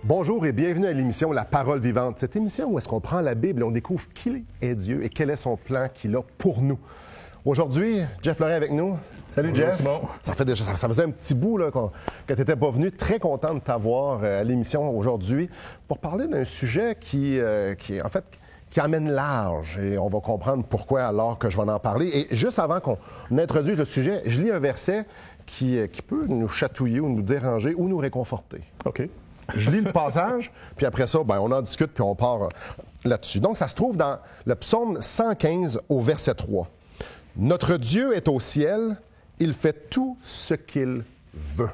Bonjour et bienvenue à l'émission La Parole vivante. Cette émission où est-ce qu'on prend la Bible et on découvre qui est Dieu et quel est son plan qu'il a pour nous. Aujourd'hui, Jeff Lorrain avec nous. Salut Bonjour, Jeff. Simon. Ça faisait un petit bout là, que tu n'étais pas venu. Très content de t'avoir à l'émission aujourd'hui pour parler d'un sujet qui amène large. Et on va comprendre pourquoi alors que je vais en parler. Et juste avant qu'on introduise le sujet, je lis un verset qui peut nous chatouiller ou nous déranger ou nous réconforter. OK. Je lis le passage, puis après ça, on en discute, puis on part là-dessus. Donc, ça se trouve dans le psaume 115 au verset 3. « Notre Dieu est au ciel, il fait tout ce qu'il veut. »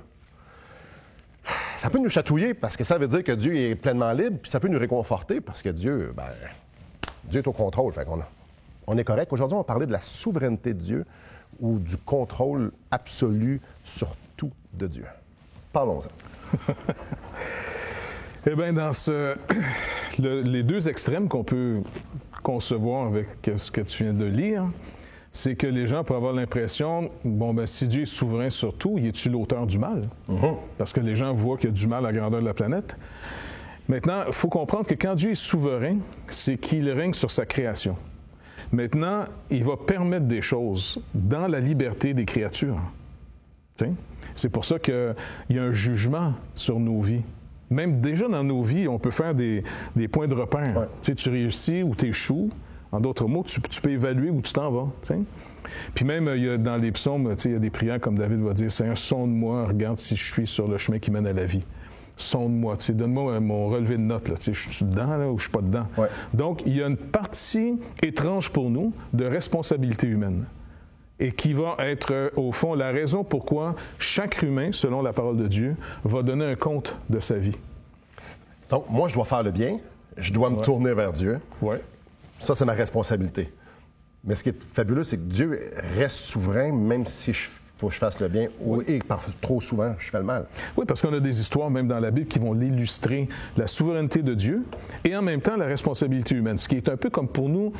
Ça peut nous chatouiller parce que ça veut dire que Dieu est pleinement libre, puis ça peut nous réconforter parce que Dieu est au contrôle. Fait on est correct. Aujourd'hui, on va parler de la souveraineté de Dieu ou du contrôle absolu sur tout de Dieu. Parlons-en. Eh bien, dans les deux extrêmes qu'on peut concevoir avec ce que tu viens de lire, c'est que les gens peuvent avoir l'impression, si Dieu est souverain sur tout, il est-tu l'auteur du mal? Parce que les gens voient qu'il y a du mal à la grandeur de la planète. Maintenant, il faut comprendre que quand Dieu est souverain, c'est qu'il règne sur sa création. Maintenant, il va permettre des choses dans la liberté des créatures. T'sais? C'est pour ça qu'il y a un jugement sur nos vies. Même déjà dans nos vies, on peut faire des points de repère. Ouais. Tu réussis ou tu échoues. En d'autres mots, tu peux évaluer où tu t'en vas. T'sais? Puis même, il y a, dans les psaumes, il y a des prières comme David va dire, « Seigneur, sonde-moi, regarde si je suis sur le chemin qui mène à la vie. Sonde-moi, donne-moi mon relevé de notes. Je suis dedans là, ou je suis pas dedans. Ouais. » Donc, il y a une partie étrange pour nous de responsabilité humaine. Et qui va être, au fond, la raison pourquoi chaque humain, selon la parole de Dieu, va donner un compte de sa vie. Donc, moi, je dois faire le bien, je dois me tourner vers Dieu. Ouais. Ça, c'est ma responsabilité. Mais ce qui est fabuleux, c'est que Dieu reste souverain, même si faut que je fasse le bien, et trop souvent, je fais le mal. Oui, parce qu'on a des histoires, même dans la Bible, qui vont l'illustrer, la souveraineté de Dieu, et en même temps, la responsabilité humaine, ce qui est un peu comme pour nous,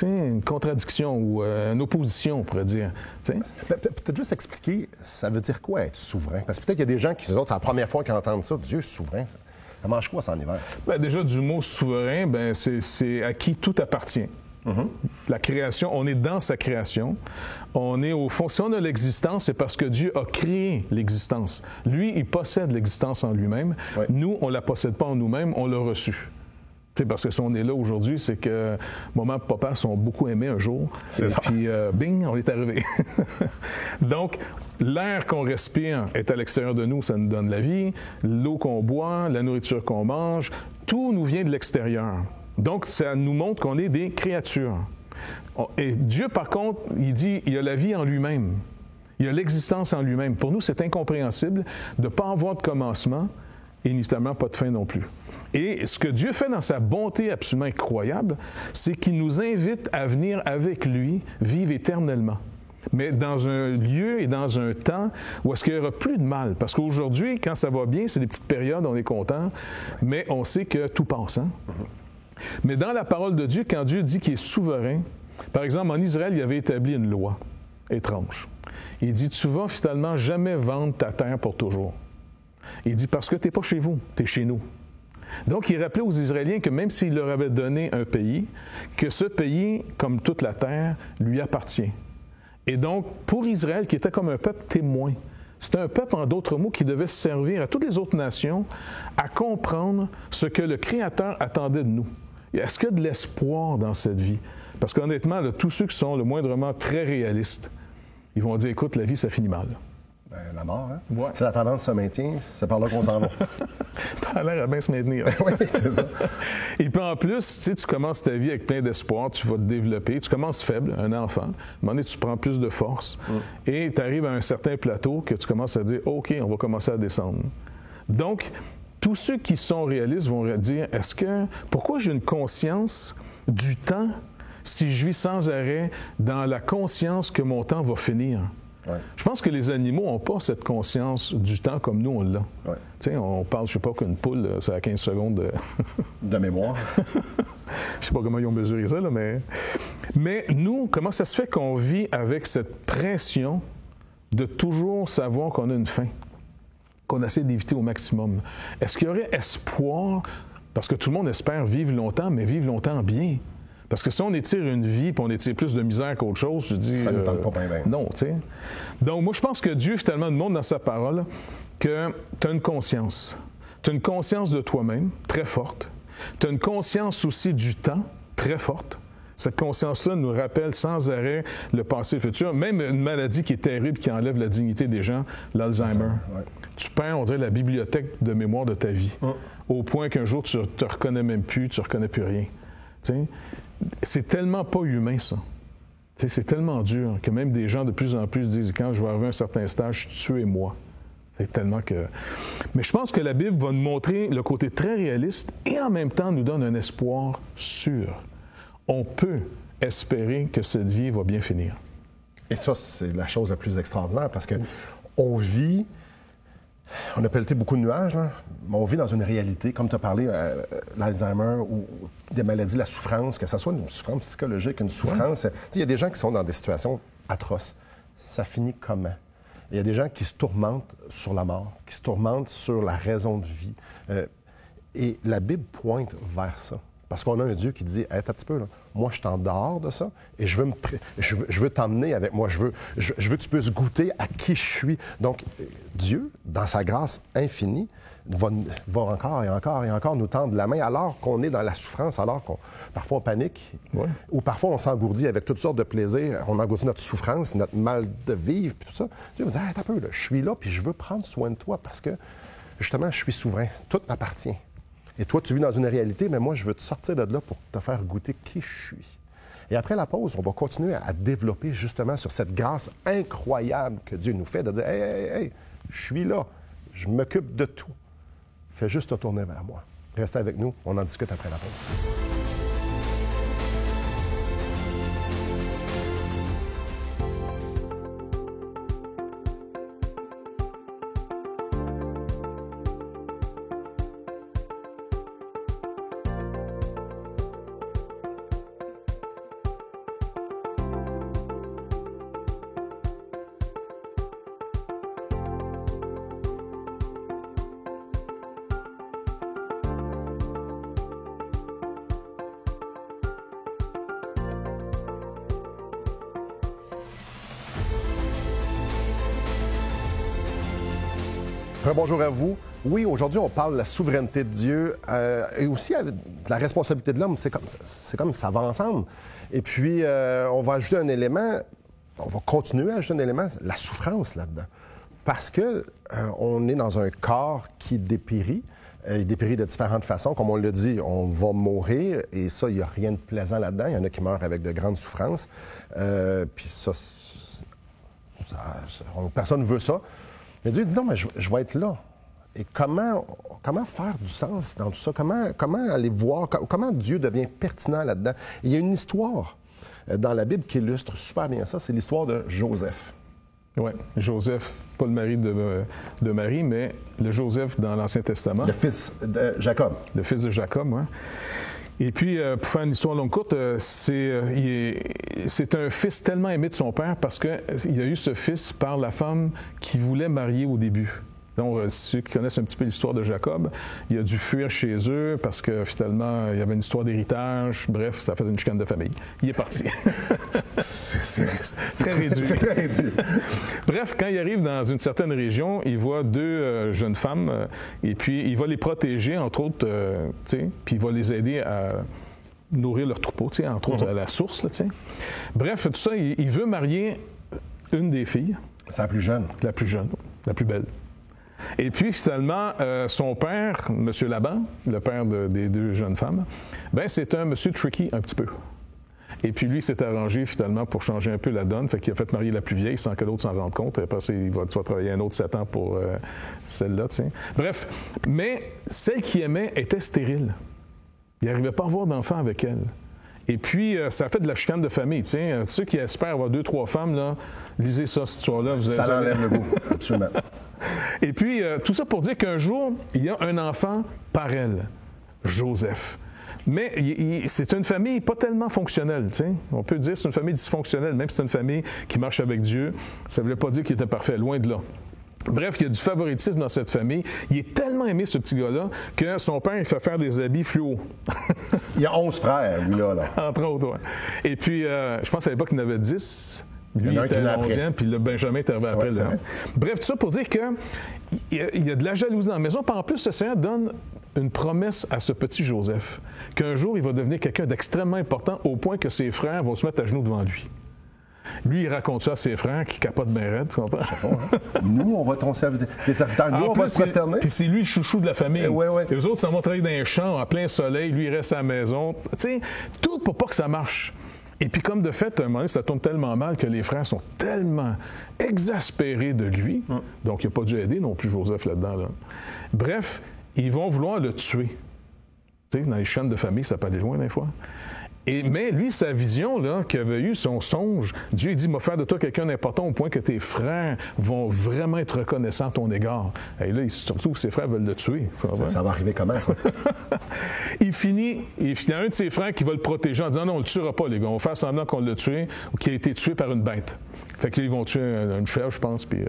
une contradiction ou une opposition, on pourrait dire. Peut-être juste expliquer, ça veut dire quoi être souverain? Parce que peut-être qu'il y a des gens qui, c'est la première fois qu'ils entendent ça, Dieu souverain, ça mange quoi ça en hiver? Déjà, du mot souverain, c'est à qui tout appartient. La création, on est dans sa création. On est au fond, si on a l'existence, c'est parce que Dieu a créé l'existence. Lui, il possède l'existence en lui-même. Ouais. Nous, on ne la possède pas en nous-mêmes, on l'a reçue. Parce que si on est là aujourd'hui, c'est que maman et papa sont beaucoup aimés un jour. Puis, bing, on est arrivé. Donc, l'air qu'on respire est à l'extérieur de nous, ça nous donne la vie. L'eau qu'on boit, la nourriture qu'on mange, tout nous vient de l'extérieur. Donc, ça nous montre qu'on est des créatures. Et Dieu, par contre, il dit, il y a la vie en lui-même. Il y a l'existence en lui-même. Pour nous, c'est incompréhensible de ne pas avoir de commencement et évidemment pas de fin non plus. Et ce que Dieu fait dans sa bonté absolument incroyable, c'est qu'il nous invite à venir avec lui vivre éternellement. Mais dans un lieu et dans un temps où est-ce qu'il n'y aura plus de mal. Parce qu'aujourd'hui, quand ça va bien, c'est des petites périodes, on est content, mais on sait que tout passe. Hein? Mais dans la parole de Dieu, quand Dieu dit qu'il est souverain, par exemple, en Israël, il avait établi une loi étrange. Il dit, tu vas finalement jamais vendre ta terre pour toujours. Il dit, parce que tu n'es pas chez vous, tu es chez nous. Donc, il rappelait aux Israéliens que même s'il leur avait donné un pays, que ce pays, comme toute la terre, lui appartient. Et donc, pour Israël, qui était comme un peuple témoin, c'était un peuple, en d'autres mots, qui devait servir à toutes les autres nations à comprendre ce que le Créateur attendait de nous. Est-ce qu'il y a de l'espoir dans cette vie? Parce qu'honnêtement, là, tous ceux qui sont le moindrement très réalistes, ils vont dire, écoute, la vie, ça finit mal. La mort, hein? Ouais. Si la tendance se maintient, c'est par là qu'on s'en va. Ça a l'air à bien se maintenir. Oui, c'est ça. Et puis en plus, tu commences ta vie avec plein d'espoir, tu vas te développer, tu commences faible, un enfant, à un moment donné, tu prends plus de force, et tu arrives à un certain plateau que tu commences à dire, OK, on va commencer à descendre. Donc, tous ceux qui sont réalistes vont dire, pourquoi j'ai une conscience du temps si je vis sans arrêt dans la conscience que mon temps va finir? Ouais. Je pense que les animaux n'ont pas cette conscience du temps comme nous, on l'a. Ouais. Tu sais, on parle, je ne sais pas, qu'une poule, ça a 15 secondes de mémoire. Je ne sais pas comment ils ont mesuré ça, là, mais nous, comment ça se fait qu'on vit avec cette pression de toujours savoir qu'on a une fin? qu'on essaie d'éviter au maximum. Est-ce qu'il y aurait espoir, parce que tout le monde espère vivre longtemps, mais vivre longtemps bien? Parce que si on étire une vie, puis on étire plus de misère qu'autre chose, je dis... Ça ne tente pas bien. Non, tu sais. Donc, moi, je pense que Dieu, finalement, nous montre dans sa parole que tu as une conscience. Tu as une conscience de toi-même, très forte. Tu as une conscience aussi du temps, très forte. Cette conscience-là nous rappelle sans arrêt le passé et le futur. Même une maladie qui est terrible, qui enlève la dignité des gens, l'Alzheimer. Ouais. Tu perds, on dirait, la bibliothèque de mémoire de ta vie. Au point qu'un jour, tu ne te reconnais même plus, tu ne reconnais plus rien. T'sais? C'est tellement pas humain, ça. T'sais, c'est tellement dur que même des gens de plus en plus disent « Quand je vais arriver à un certain stage, tuez-moi ». C'est tellement que... Mais je pense que la Bible va nous montrer le côté très réaliste et en même temps nous donne un espoir sûr. On peut espérer que cette vie va bien finir. Et ça, c'est la chose la plus extraordinaire parce que on vit... On a pelleté beaucoup de nuages, là, mais on vit dans une réalité, comme tu as parlé, l'Alzheimer ou des maladies, la souffrance, que ce soit une souffrance psychologique, une souffrance. Il y a des gens qui sont dans des situations atroces. Ça finit comment? Il y a des gens qui se tourmentent sur la mort, qui se tourmentent sur la raison de vie. Et la Bible pointe vers ça. Parce qu'on a un Dieu qui dit, hey, attends un petit peu, là, moi, je suis en dehors de ça et je veux t'emmener avec moi. Je veux que tu puisses goûter à qui je suis. Donc, Dieu, dans sa grâce infinie, va encore et encore et encore nous tendre la main alors qu'on est dans la souffrance, alors qu'on parfois on panique, ou parfois on s'engourdit avec toutes sortes de plaisirs. On engourdit notre souffrance, notre mal de vivre, puis tout ça. Dieu me dit, hey, attends un peu, là, je suis là, puis je veux prendre soin de toi parce que, justement, je suis souverain. Tout m'appartient. Et toi, tu vis dans une réalité, mais moi, je veux te sortir de là pour te faire goûter qui je suis. Et après la pause, on va continuer à développer justement sur cette grâce incroyable que Dieu nous fait, de dire, hey, je suis là, je m'occupe de tout. Fais juste te tourner vers moi. Restez avec nous, on en discute après la pause. Bonjour à vous. Oui, aujourd'hui, on parle de la souveraineté de Dieu et aussi de la responsabilité de l'homme. C'est comme ça va ensemble. Et puis, on va ajouter un élément, on va continuer à ajouter un élément, la souffrance là-dedans. Parce que on est dans un corps qui dépérit. Il dépérit de différentes façons. Comme on l'a dit, on va mourir et ça, il n'y a rien de plaisant là-dedans. Il y en a qui meurent avec de grandes souffrances. Puis ça, personne ne veut ça. Mais Dieu dit non, mais je vais être là. Et comment faire du sens dans tout ça? Comment aller voir? Comment Dieu devient pertinent là-dedans? Et il y a une histoire dans la Bible qui illustre super bien ça. C'est l'histoire de Joseph. Oui, Joseph, pas le mari de Marie, mais le Joseph dans l'Ancien Testament. Le fils de Jacob. Le fils de Jacob, oui. Et puis, pour faire une histoire longue courte, c'est un fils tellement aimé de son père parce qu'il a eu ce fils par la femme qui voulait marier au début. Donc, ceux qui connaissent un petit peu l'histoire de Jacob, il a dû fuir chez eux parce que finalement, il y avait une histoire d'héritage. Bref, ça fait une chicane de famille. Il est parti. C'est très réduit. C'est très réduit. Bref, quand il arrive dans une certaine région, il voit deux jeunes femmes et puis il va les protéger, entre autres, puis il va les aider à nourrir leur troupeau, entre autres à la source. Là, bref, tout ça, il veut marier une des filles. C'est la plus jeune. La plus jeune, la plus belle. Et puis, finalement, son père, M. Laban, le père des deux jeunes femmes, c'est un monsieur tricky un petit peu. Et puis, lui, s'est arrangé, finalement, pour changer un peu la donne. Fait qu'il a fait marier la plus vieille sans que l'autre s'en rende compte. Après, il va travailler un autre 7 ans pour celle-là, Bref, mais celle qu'il aimait était stérile. Il n'arrivait pas à avoir d'enfant avec elle. Et puis, ça a fait de la chicane de famille. Ceux qui espèrent avoir 2-3 femmes, là, lisez ça, cette histoire-là. Ça l'enlève le goût, absolument. Et puis, tout ça pour dire qu'un jour, il y a un enfant par elle, Joseph. Mais c'est une famille pas tellement fonctionnelle. On peut dire que c'est une famille dysfonctionnelle, même si c'est une famille qui marche avec Dieu. Ça ne voulait pas dire qu'il était parfait, loin de là. Bref, il y a du favoritisme dans cette famille. Il est tellement aimé, ce petit gars-là, que son père, il fait faire des habits fluo. Il y a 11 frères, lui, là. Entre autres, oui. Et puis, je pense à l'époque, il en avait 10. Lui, il était le 11e, puis le Benjamin est arrivé après. Bref, tout ça pour dire qu'il y a de la jalousie dans la maison. Puis en plus, le Seigneur donne une promesse à ce petit Joseph, qu'un jour, il va devenir quelqu'un d'extrêmement important au point que ses frères vont se mettre à genoux devant lui. Lui, il raconte ça à ses frères qui capotent bien raide, tu comprends? Nous, on va ton serviteur. Tes serviteurs, nous, on va se prosterner. Puis c'est lui le chouchou de la famille. Ouais. Les autres s'en vont travailler dans un champ en plein soleil. Lui, il reste à la maison. Tu sais, tout pour pas que ça marche. Et puis, comme de fait, à un moment donné, ça tourne tellement mal que les frères sont tellement exaspérés de lui. Donc, il n'a pas dû aider non plus Joseph là-dedans. Là. Bref, ils vont vouloir le tuer. Tu sais, dans les chaînes de famille, ça peut aller loin des fois. Mais lui, sa vision, là, qu'il avait eu, son songe, Dieu dit, m'a faire de toi quelqu'un d'important au point que tes frères vont vraiment être reconnaissants à ton égard. Et là, surtout, ses frères veulent le tuer. Ça va arriver comment, ça? Il y a un de ses frères qui va le protéger en disant, non, on ne le tuera pas, les gars. On va faire semblant qu'on l'a tué ou qu'il a été tué par une bête. Fait que là, ils vont tuer une chèvre, je pense, puis...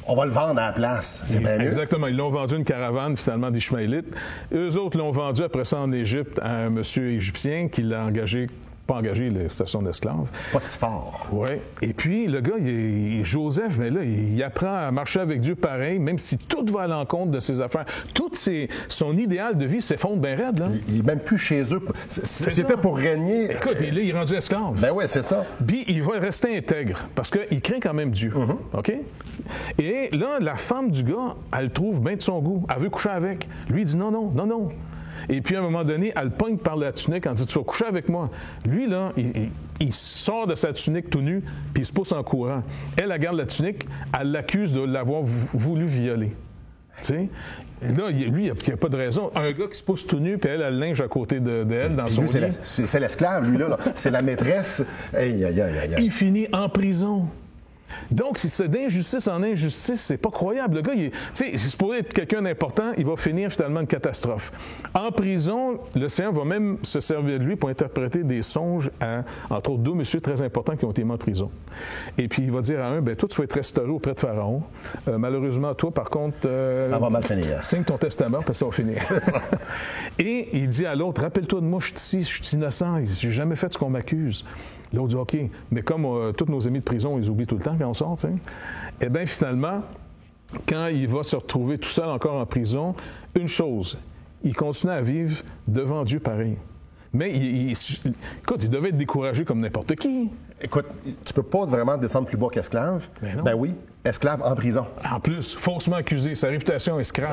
On va le vendre à la place. C'est bien mieux. Exactement. Ils l'ont vendu une caravane, finalement, d'Ishmaélites. Eux autres l'ont vendu après ça en Égypte à un monsieur égyptien qui l'a engagé, pas engagé, c'était son esclave. Potiphar. Oui. Et puis, le gars, Joseph, mais là, il apprend à marcher avec Dieu pareil, même si tout va à l'encontre de ses affaires. Son idéal de vie s'effondre bien raide, là. Il n'est même plus chez eux. C'était pour régner. Écoute, là, il est rendu esclave. Ben oui, c'est ça. Puis, il va rester intègre, parce qu'il craint quand même Dieu. OK? Et là, la femme du gars, elle le trouve bien de son goût. Elle veut coucher avec. Lui, il dit non. Et puis, à un moment donné, elle le pogne par la tunique en disant « Tu vas coucher avec moi. » Lui, là, il sort de sa tunique tout nu, puis il se pousse en courant. Elle garde la tunique, elle l'accuse de l'avoir voulu violer. Tu sais? Là, lui, il n'y a pas de raison. Un gars qui se pousse tout nu, puis elle a le linge à côté d'elle dans son lit. C'est l'esclave, lui, là. C'est la maîtresse. Aïe. Il finit en prison. Donc, si c'est d'injustice en injustice, c'est pas croyable. Le gars, c'est supposé être quelqu'un d'important, il va finir finalement une catastrophe. En prison, le Seigneur va même se servir de lui pour interpréter des songes à, entre autres, 2 messieurs très importants qui ont été mis en prison. Et puis, il va dire à un, toi, tu vas être restauré auprès de Pharaon. Malheureusement, toi, par contre... ça va mal finir. Signe ton testament, parce que ça va finir. C'est ça. Et il dit à l'autre, rappelle-toi de moi, je suis ici, je suis innocent, j'ai jamais fait ce qu'on m'accuse. L'autre dit, OK, mais comme tous nos amis de prison, ils oublient tout le temps quand on sort, tu sais. Eh bien, finalement, quand il va se retrouver tout seul encore en prison, une chose, il continue à vivre devant Dieu pareil. Mais, écoute, il devait être découragé comme n'importe qui. Écoute, tu peux pas vraiment descendre plus bas qu'esclave. Ben oui, esclave en prison. En plus, faussement accusé, sa réputation est scrap.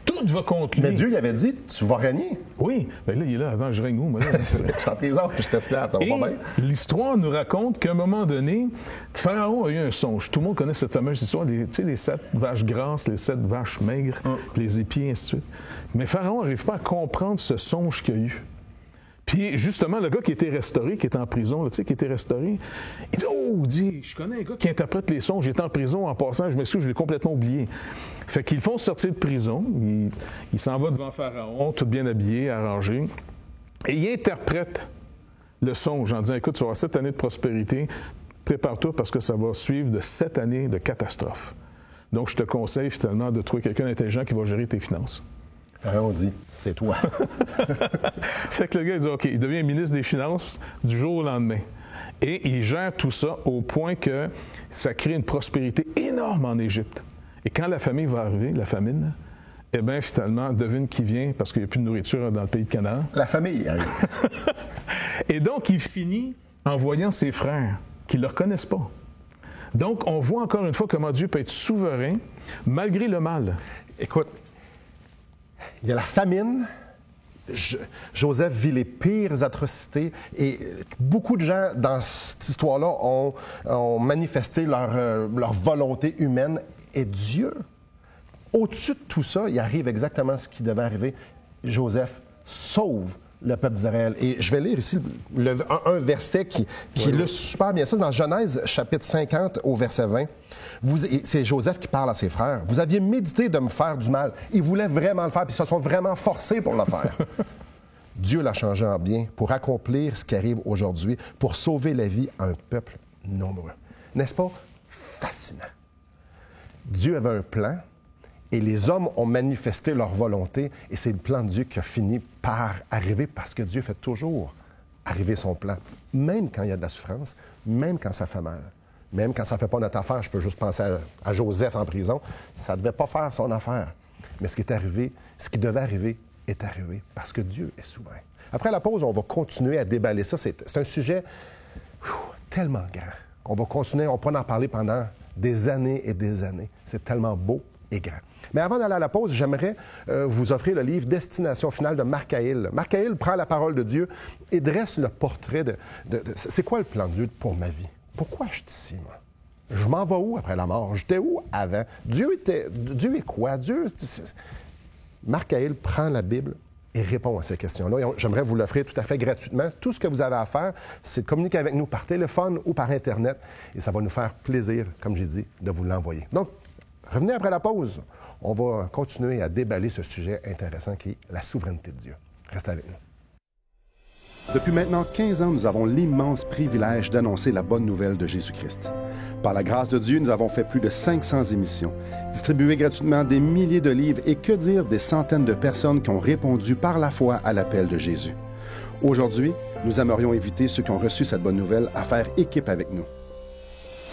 Tout va contre lui. Mais Dieu, il avait dit, tu vas régner. Oui, mais là, il est là, attends, je règne où, moi? Je suis en prison, puis je suis esclave, ça va pas bien. L'histoire nous raconte qu'à un moment donné, Pharaon a eu un songe. Tout le monde connaît cette fameuse histoire, tu sais, les 7 vaches grasses, les 7 vaches maigres, les épis, ainsi de suite. Mais Pharaon n'arrive pas à comprendre ce songe qu'il a eu. Puis, justement, le gars qui était restauré, qui était en prison, là, tu sais, qui était restauré, il dit, je connais un gars qui interprète les songes, j'étais en prison en passant, je m'excuse, je l'ai complètement oublié. Fait qu'ils le font sortir de prison, il s'en va devant Pharaon, tout bien habillé, arrangé, et il interprète le songe en disant, écoute, tu vas avoir 7 années de prospérité, prépare-toi parce que ça va suivre de 7 années de catastrophe. Donc, je te conseille finalement de trouver quelqu'un d'intelligent qui va gérer tes finances. On dit, c'est toi. Fait que le gars, il dit, OK, il devient ministre des Finances du jour au lendemain. Et il gère tout ça au point que ça crée une prospérité énorme en Égypte. Et quand la famille va arriver, la famine, eh bien, finalement, devine qui vient, parce qu'il n'y a plus de nourriture dans le pays de Canaan. La famille arrive. Et donc, il finit en voyant ses frères qui ne le reconnaissent pas. Donc, on voit encore une fois comment Dieu peut être souverain malgré le mal. Écoute, il y a la famine. Joseph vit les pires atrocités et beaucoup de gens dans cette histoire-là ont manifesté leur volonté humaine. Et Dieu, au-dessus de tout ça, il arrive exactement ce qui devait arriver. Joseph sauve le peuple d'Israël. Et je vais lire ici un verset qui illustre super bien ça, dans Genèse, chapitre 50, au verset 20. C'est Joseph qui parle à ses frères. Vous aviez médité de me faire du mal. Ils voulaient vraiment le faire, puis ils se sont vraiment forcés pour le faire. Dieu l'a changé en bien pour accomplir ce qui arrive aujourd'hui, pour sauver la vie à un peuple nombreux. N'est-ce pas fascinant? Dieu avait un plan et les hommes ont manifesté leur volonté et c'est le plan de Dieu qui a fini par arriver parce que Dieu fait toujours arriver son plan, même quand il y a de la souffrance, même quand ça fait mal, même quand ça ne fait pas notre affaire. Je peux juste penser à Joseph en prison. Ça ne devait pas faire son affaire. Mais ce qui est arrivé, ce qui devait arriver, est arrivé parce que Dieu est souverain. Après la pause, on va continuer à déballer ça. C'est un sujet tellement grand qu'on va continuer, on peut en parler pendant des années et des années. C'est tellement beau et grand. Mais avant d'aller à la pause, j'aimerais vous offrir le livre « Destination finale » de Marc Haïl. Marc Haïl prend la parole de Dieu et dresse le portrait de c'est quoi le plan de Dieu pour ma vie? Pourquoi je suis ici, moi? Je m'en vais où après la mort? J'étais où avant? Dieu est quoi? Marc Haïl prend la Bible et répond à ces questions-là. Et j'aimerais vous l'offrir tout à fait gratuitement. Tout ce que vous avez à faire, c'est de communiquer avec nous par téléphone ou par Internet. Et ça va nous faire plaisir, comme j'ai dit, de vous l'envoyer. Donc, revenez après la pause. On va continuer à déballer ce sujet intéressant qui est la souveraineté de Dieu. Restez avec nous. Depuis maintenant 15 ans, nous avons l'immense privilège d'annoncer la bonne nouvelle de Jésus-Christ. Par la grâce de Dieu, nous avons fait plus de 500 émissions, distribué gratuitement des milliers de livres et que dire des centaines de personnes qui ont répondu par la foi à l'appel de Jésus. Aujourd'hui, nous aimerions inviter ceux qui ont reçu cette bonne nouvelle à faire équipe avec nous.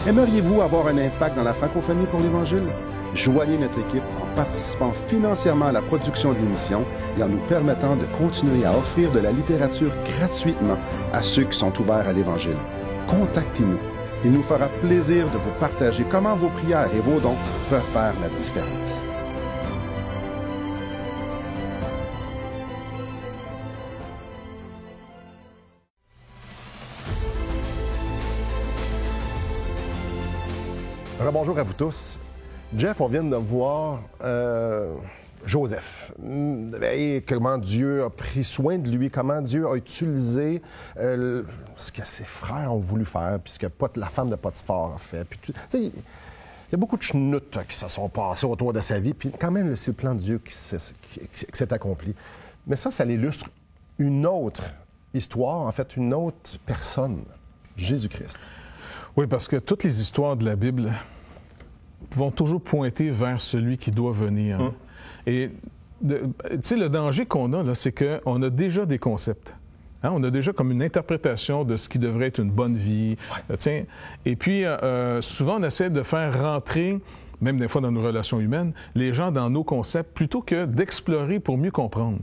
Aimeriez-vous avoir un impact dans la francophonie pour l'Évangile? Joignez notre équipe en participant financièrement à la production de l'émission et en nous permettant de continuer à offrir de la littérature gratuitement à ceux qui sont ouverts à l'Évangile. Contactez-nous. Il nous fera plaisir de vous partager comment vos prières et vos dons peuvent faire la différence. Bonjour à vous tous. Jeff, on vient de voir Joseph. Et comment Dieu a pris soin de lui, comment Dieu a utilisé ce que ses frères ont voulu faire, puis ce que la femme de Potiphar a fait. Puis, il y a beaucoup de chenoutes qui se sont passées autour de sa vie, puis quand même, c'est le plan de Dieu qui s'est accompli. Mais ça l'illustre une autre histoire, en fait, une autre personne, Jésus-Christ. Oui, parce que toutes les histoires de la Bible vont toujours pointer vers celui qui doit venir. Et tu sais, le danger qu'on a, là, c'est qu'on a déjà des concepts. Hein? On a déjà comme une interprétation de ce qui devrait être une bonne vie. Tiens. Et puis, souvent, on essaie de faire rentrer, même des fois dans nos relations humaines, les gens dans nos concepts plutôt que d'explorer pour mieux comprendre.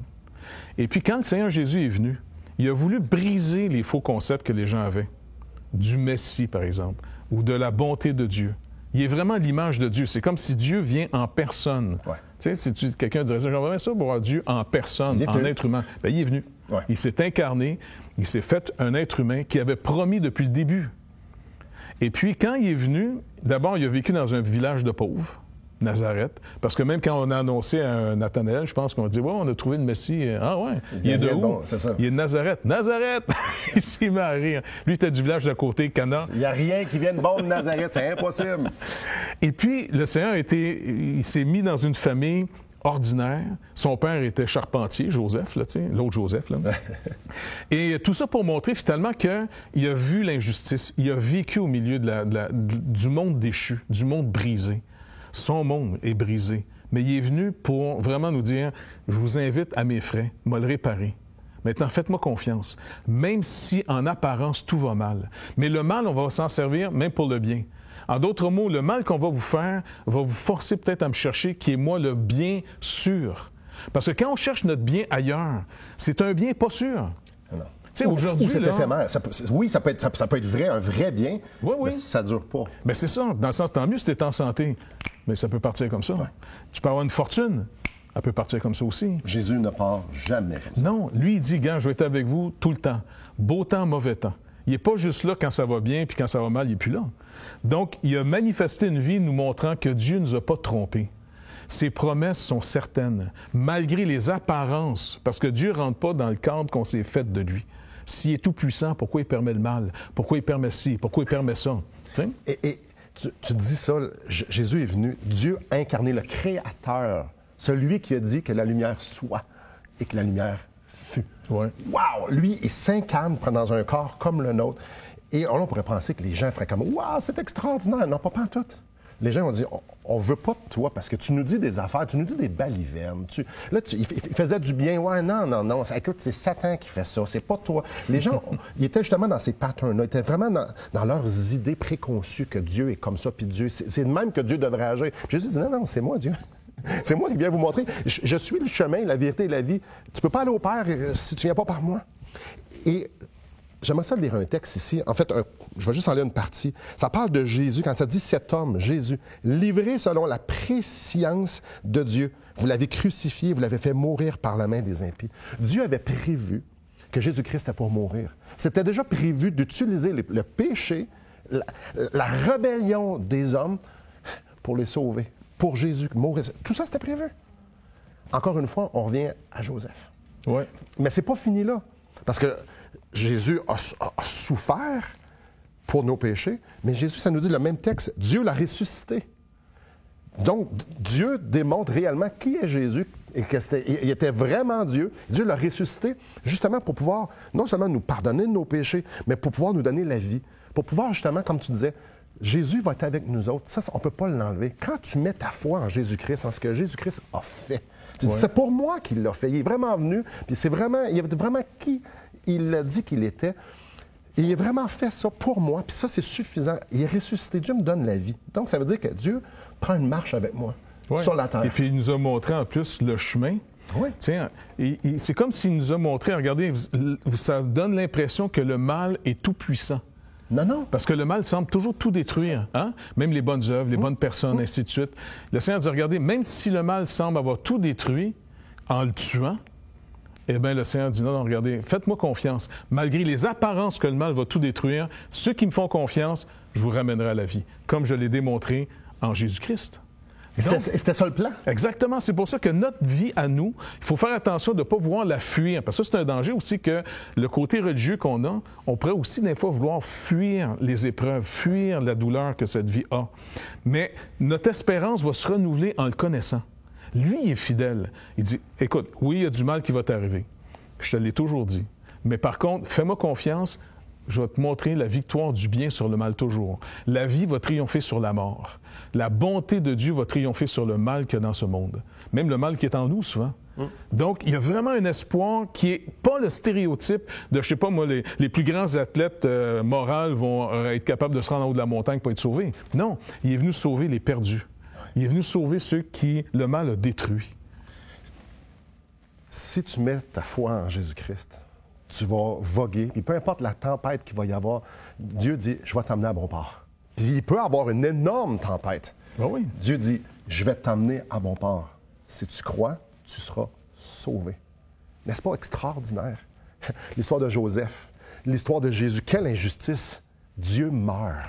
Et puis, quand le Seigneur Jésus est venu, il a voulu briser les faux concepts que les gens avaient. Du Messie, par exemple, ou de la bonté de Dieu. Il est vraiment l'image de Dieu. C'est comme si Dieu vient en personne. Ouais. Tu sais, si quelqu'un dirait ça, j'aimerais ça pour voir Dieu en personne, en être humain. Bien, il est venu. Ouais. Il s'est incarné, il s'est fait un être humain qui avait promis depuis le début. Et puis, quand il est venu, d'abord, il a vécu dans un village de pauvres, Nazareth, parce que même quand on a annoncé à Nathanaël, je pense qu'on dit, ouais, on a trouvé le Messie. Ah ouais, il est de où? Bon, c'est ça. Il est de Nazareth. Nazareth! Il s'est mis à rire. Lui, il était du village d'à côté, Cana. Il n'y a rien qui vienne bon de Nazareth, c'est impossible. Et puis, le Seigneur il s'est mis dans une famille ordinaire. Son père était charpentier, Joseph, là, l'autre Joseph. Là. Et tout ça pour montrer finalement qu'il a vu l'injustice. Il a vécu au milieu du monde déchu, du monde brisé. Son monde est brisé. Mais il est venu pour vraiment nous dire, je vous invite à mes frais, moi le réparer. Maintenant, faites-moi confiance, même si en apparence tout va mal. Mais le mal, on va s'en servir même pour le bien. En d'autres mots, le mal qu'on va vous faire va vous forcer peut-être à me chercher qui est moi le bien sûr. Parce que quand on cherche notre bien ailleurs, c'est un bien pas sûr. Non. Aujourd'hui, c'est éphémère. Ça peut être vrai, un vrai bien, mais ça ne dure pas. Bien, c'est ça. Dans le sens, tant mieux si tu es en santé, mais ça peut partir comme ça. Ouais. Tu peux avoir une fortune, elle peut partir comme ça aussi. Jésus ne part jamais comme ça. Non, lui, il dit, gars, je vais être avec vous tout le temps. Beau temps, mauvais temps. Il n'est pas juste là quand ça va bien, puis quand ça va mal, il n'est plus là. Donc, il a manifesté une vie nous montrant que Dieu ne nous a pas trompés. Ses promesses sont certaines, malgré les apparences, parce que Dieu ne rentre pas dans le cadre qu'on s'est fait de lui. S'il est tout-puissant, pourquoi il permet le mal? Pourquoi il permet ci? Pourquoi il permet ça? Et tu dis ça, Jésus est venu, Dieu incarné, le Créateur, celui qui a dit que la lumière soit et que la lumière fut. Ouais. Wow! Lui, il s'incarne dans un corps comme le nôtre. Et on pourrait penser que les gens feraient comme « Wow, c'est extraordinaire! » Non, pas pantoute. les gens ont dit, on veut pas de toi parce que tu nous dis des affaires, tu nous dis des balivernes. Il faisait du bien. Ouais, non. Écoute, c'est Satan qui fait ça, c'est pas toi. Les gens, ils étaient justement dans ces patterns-là, ils étaient vraiment dans leurs idées préconçues que Dieu est comme ça, puis Dieu, c'est de même que Dieu devrait agir. Puis Jésus dit, non, c'est moi, Dieu. C'est moi qui viens vous montrer. Je suis le chemin, la vérité et la vie. Tu peux pas aller au Père si tu viens pas par moi. Et j'aimerais ça lire un texte ici. En fait, je vais juste en lire une partie. Ça parle de Jésus, quand ça dit cet homme, Jésus, livré selon la prescience de Dieu. Vous l'avez crucifié, vous l'avez fait mourir par la main des impies. Dieu avait prévu que Jésus-Christ était pour mourir. C'était déjà prévu d'utiliser le péché, la rébellion des hommes pour les sauver, pour Jésus mourir. Tout ça, c'était prévu. Encore une fois, on revient à Joseph. Ouais. Mais c'est pas fini là. Parce que Jésus a souffert pour nos péchés, mais Jésus, ça nous dit le même texte, Dieu l'a ressuscité. Donc, Dieu démontre réellement qui est Jésus et qu'il était vraiment Dieu. Dieu l'a ressuscité justement pour pouvoir non seulement nous pardonner de nos péchés, mais pour pouvoir nous donner la vie. Pour pouvoir justement, comme tu disais, Jésus va être avec nous autres. Ça, on ne peut pas l'enlever. Quand tu mets ta foi en Jésus-Christ, en ce que Jésus-Christ a fait, tu dis, c'est pour moi qu'il l'a fait. Il est vraiment venu, puis il est vraiment qui il a dit qu'il était. Et il a vraiment fait ça pour moi, puis ça, c'est suffisant. Il est ressuscité. Dieu me donne la vie. Donc, ça veut dire que Dieu prend une marche avec moi sur la terre. Et puis, il nous a montré en plus le chemin. Oui. Tiens, c'est comme s'il nous a montré, regardez, ça donne l'impression que le mal est tout puissant. Non. Parce que le mal semble toujours tout détruire, hein? Même les bonnes œuvres, les bonnes personnes, ainsi de suite. Le Seigneur dit, regardez, même si le mal semble avoir tout détruit en le tuant, eh bien, le Seigneur dit, non, regardez, faites-moi confiance. Malgré les apparences que le mal va tout détruire, ceux qui me font confiance, je vous ramènerai à la vie, comme je l'ai démontré en Jésus-Christ. C'était ça le plan? Exactement. C'est pour ça que notre vie à nous, il faut faire attention de ne pas vouloir la fuir. Parce que ça, c'est un danger aussi que le côté religieux qu'on a, on pourrait aussi des fois vouloir fuir les épreuves, fuir la douleur que cette vie a. Mais notre espérance va se renouveler en le connaissant. Lui, il est fidèle. Il dit, écoute, oui, il y a du mal qui va t'arriver. Je te l'ai toujours dit. Mais par contre, fais-moi confiance, je vais te montrer la victoire du bien sur le mal toujours. La vie va triompher sur la mort. La bonté de Dieu va triompher sur le mal qu'il y a dans ce monde. Même le mal qui est en nous, souvent. Donc, il y a vraiment un espoir qui n'est pas le stéréotype de, je sais pas moi, les plus grands athlètes moraux vont être capables de se rendre en haut de la montagne pour être sauvés. Non, il est venu sauver les perdus. Il est venu sauver ceux qui le mal a détruit. Si tu mets ta foi en Jésus-Christ, tu vas voguer, puis peu importe la tempête qu'il va y avoir, Dieu dit, je vais t'emmener à bon port. Puis il peut y avoir une énorme tempête. Ben oui. Dieu dit, je vais t'emmener à bon port. Si tu crois, tu seras sauvé. N'est-ce pas extraordinaire? L'histoire de Joseph, l'histoire de Jésus, quelle injustice! Dieu meurt.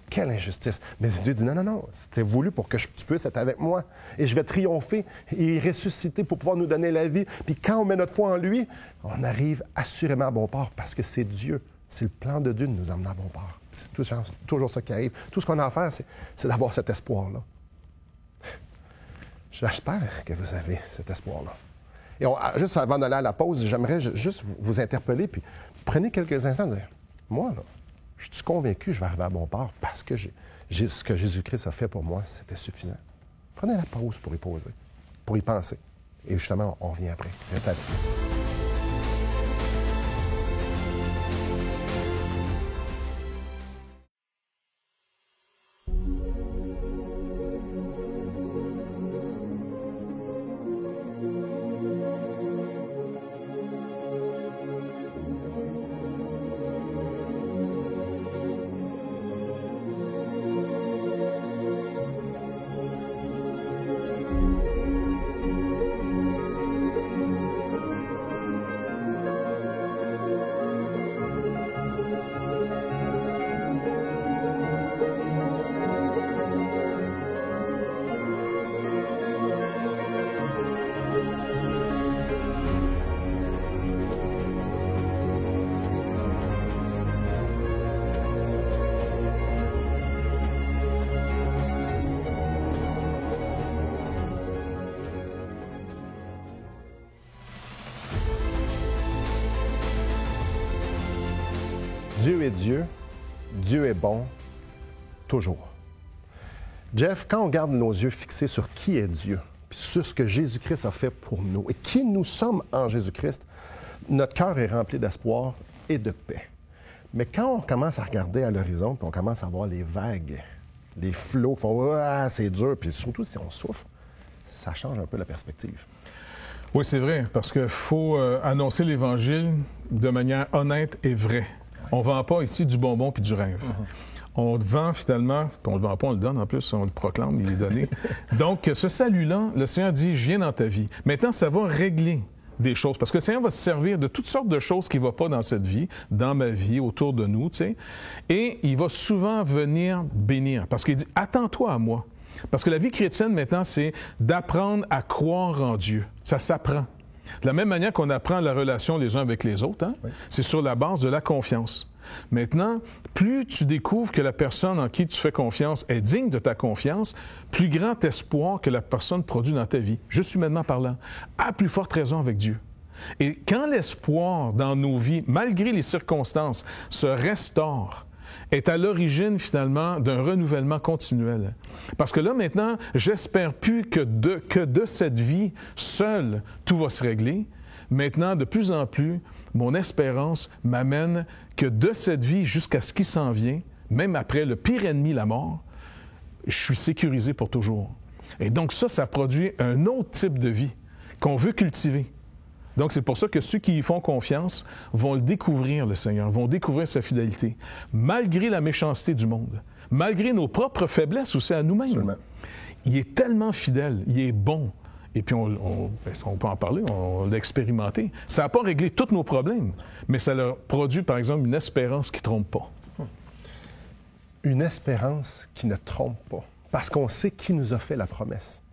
Quelle injustice! Mais Dieu dit, non, c'était voulu pour que tu puisses être avec moi. Et je vais triompher et ressusciter pour pouvoir nous donner la vie. Puis quand on met notre foi en lui, on arrive assurément à bon port parce que c'est Dieu. C'est le plan de Dieu de nous emmener à bon port. C'est toujours ça qui arrive. Tout ce qu'on a à faire, c'est d'avoir cet espoir-là. J'espère que vous avez cet espoir-là. Et juste avant d'aller à la pause, j'aimerais juste vous interpeller, puis prenez quelques instants et dire, moi, là, je suis convaincu que je vais arriver à bon port parce que ce que Jésus-Christ a fait pour moi, c'était suffisant. Prenez la pause pour y poser, pour y penser. Et justement, on revient après. Restez avec nous. Dieu est Dieu, Dieu est bon, toujours. Jeff, quand on garde nos yeux fixés sur qui est Dieu, puis sur ce que Jésus-Christ a fait pour nous et qui nous sommes en Jésus-Christ, notre cœur est rempli d'espoir et de paix. Mais quand on commence à regarder à l'horizon, puis on commence à voir les vagues, les flots qui font « Ah, c'est dur », puis surtout si on souffre, ça change un peu la perspective. Oui, c'est vrai, parce qu'il faut annoncer l'Évangile de manière honnête et vraie. On ne vend pas ici du bonbon puis du rêve. On vend finalement, puis on ne le vend pas, on le donne en plus, on le proclame, il est donné. Donc, ce salut-là, le Seigneur dit « Je viens dans ta vie ». Maintenant, ça va régler des choses, parce que le Seigneur va se servir de toutes sortes de choses qui ne vont pas dans cette vie, dans ma vie, autour de nous, tu sais, et il va souvent venir bénir, parce qu'il dit « Attends-toi à moi ». Parce que la vie chrétienne, maintenant, c'est d'apprendre à croire en Dieu. Ça s'apprend. De la même manière qu'on apprend la relation les uns avec les autres, hein? Oui. C'est sur la base de la confiance. Maintenant, plus tu découvres que la personne en qui tu fais confiance est digne de ta confiance, plus grand espoir que la personne produit dans ta vie, juste humainement parlant, à plus forte raison avec Dieu. Et quand l'espoir dans nos vies, malgré les circonstances, se restaure, est à l'origine, finalement, d'un renouvellement continuel. Parce que là, maintenant, j'espère plus que de cette vie seule, tout va se régler. Maintenant, de plus en plus, mon espérance m'amène que de cette vie jusqu'à ce qui s'en vient, même après le pire ennemi, la mort, je suis sécurisé pour toujours. Et donc ça produit un autre type de vie qu'on veut cultiver. Donc, c'est pour ça que ceux qui y font confiance vont le découvrir, le Seigneur, vont découvrir sa fidélité, malgré la méchanceté du monde, malgré nos propres faiblesses aussi à nous-mêmes. Absolument. Il est tellement fidèle, il est bon. Et puis, on peut en parler, on l'a expérimenté. Ça n'a pas réglé tous nos problèmes, mais ça leur produit, par exemple, une espérance qui ne trompe pas. Une espérance qui ne trompe pas, parce qu'on sait qui nous a fait la promesse.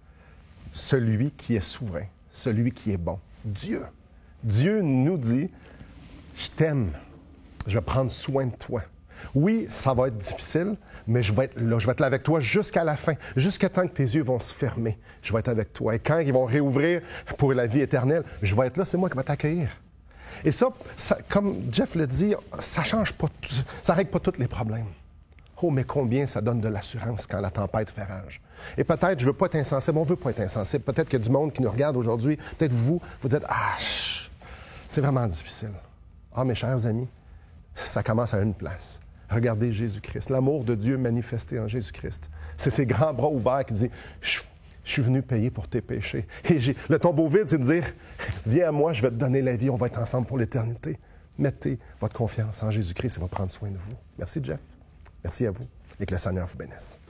Celui qui est souverain, celui qui est bon. Dieu. Dieu nous dit, je t'aime, je vais prendre soin de toi. Oui, ça va être difficile, mais je vais être là avec toi jusqu'à la fin, jusqu'à temps que tes yeux vont se fermer. Je vais être avec toi. Et quand ils vont réouvrir pour la vie éternelle, je vais être là, c'est moi qui vais t'accueillir. Et ça, comme Jeff le dit, ça change pas, ça règle pas tous les problèmes. Oh, mais combien ça donne de l'assurance quand la tempête fait rage. Et peut-être, je ne veux pas être insensible, on ne veut pas être insensible. Peut-être qu'il y a du monde qui nous regarde aujourd'hui, peut-être vous dites « Ah, c'est vraiment difficile. » Ah, mes chers amis, ça commence à une place. Regardez Jésus-Christ, l'amour de Dieu manifesté en Jésus-Christ. C'est ses grands bras ouverts qui disent « Je suis venu payer pour tes péchés. » Et le tombeau vide, c'est de dire « Viens à moi, je vais te donner la vie, on va être ensemble pour l'éternité. » Mettez votre confiance en Jésus-Christ, il va prendre soin de vous. Merci, Jeff. Merci à vous et que le Seigneur vous bénisse.